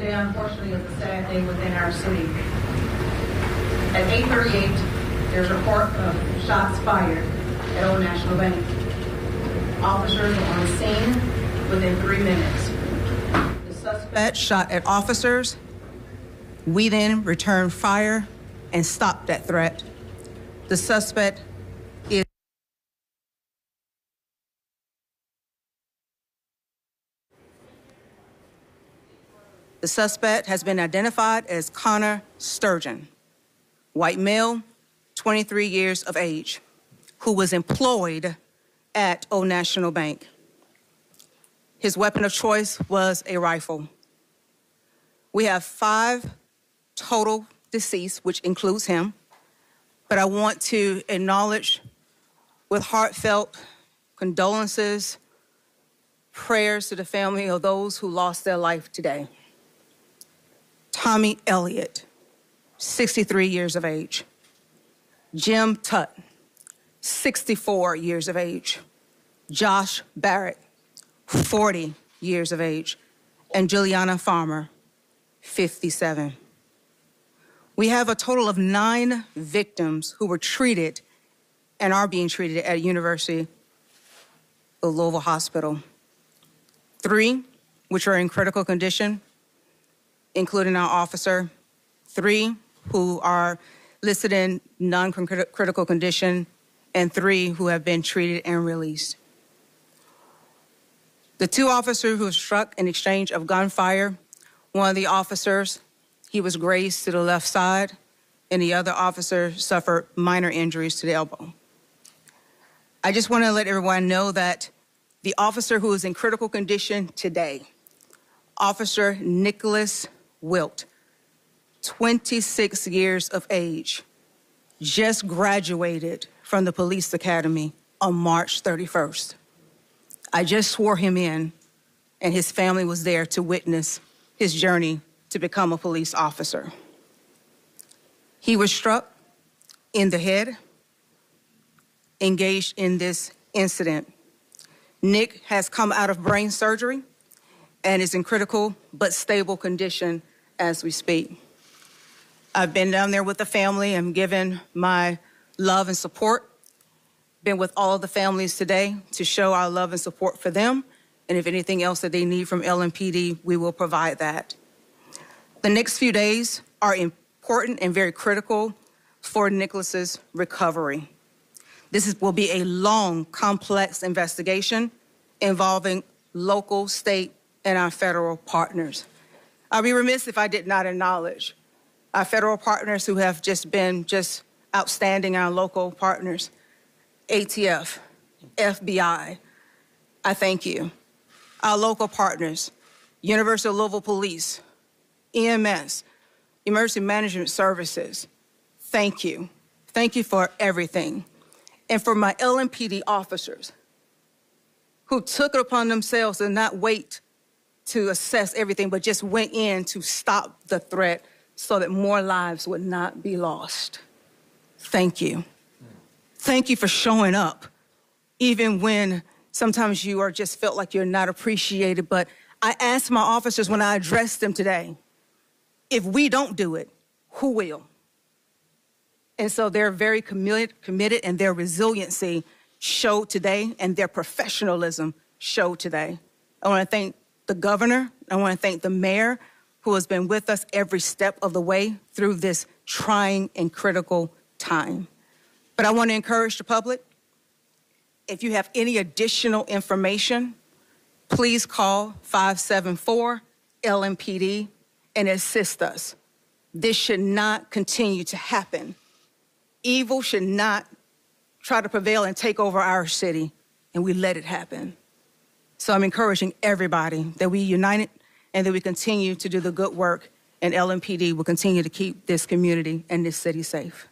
Today, unfortunately, is a sad day within our city. At 8:38, there's a report of shots fired at Old National Bank. Officers were on scene within 3 minutes. The suspect shot at officers. We then returned fire and stopped that threat. The suspect is The suspect has been identified as Connor Sturgeon, white male, 23 years of age, who was employed at Old National Bank. His weapon of choice was a rifle. We have 5 total deceased, which includes him, but I want to acknowledge with heartfelt condolences, prayers to the family of those who lost their life today. Tommy Elliott, 63 years of age. Jim Tutt, 64 years of age. Josh Barrett, 40 years of age. And Juliana Farmer, 57. We have a total of 9 victims who were treated and are being treated at University of Louisville Hospital. 3, which are in critical condition, including our officer. 3 who are listed in non-critical condition, and 3 who have been treated and released. The 2 officers who were struck in exchange of gunfire, one of the officers, he was grazed to the left side, and the other officer suffered minor injuries to the elbow. I just want to let everyone know that the officer who is in critical condition today, Officer Nicholas Wilt, 26 years of age, just graduated from the police academy on March 31st. I just swore him in, and his family was there to witness his journey to become a police officer. He was struck in the head, engaged in this incident. Nick has come out of brain surgery and is in critical but stable condition as we speak. I've been down there with the family and given my love and support. Been with all of the families today to show our love and support for them. And if anything else that they need from LMPD, we will provide that. The next few days are important and very critical for Nicholas's recovery. Will be a long, complex investigation involving local, state, and our federal partners. I'd be remiss if I did not acknowledge our federal partners who have been outstanding, our local partners, ATF, FBI, I thank you. Our local partners, University of Louisville Police, EMS, Emergency Management Services, thank you. Thank you for everything. And for my LMPD officers who took it upon themselves to not wait to assess everything, but just went in to stop the threat so that more lives would not be lost. Thank you. Thank you for showing up, even when sometimes you are just felt like you're not appreciated. But I asked my officers when I addressed them today, if we don't do it, who will? And so they're very committed, and their resiliency showed today, and their professionalism showed today. I want to thank the governor. I want to thank the mayor, who has been with us every step of the way through this trying and critical time. But I want to encourage the public, if you have any additional information, please call 574-LMPD and assist us. This should not continue to happen. Evil should not try to prevail and take over our city, and we let it happen. So I'm encouraging everybody that we unite and that we continue to do the good work, and LMPD will continue to keep this community and this city safe.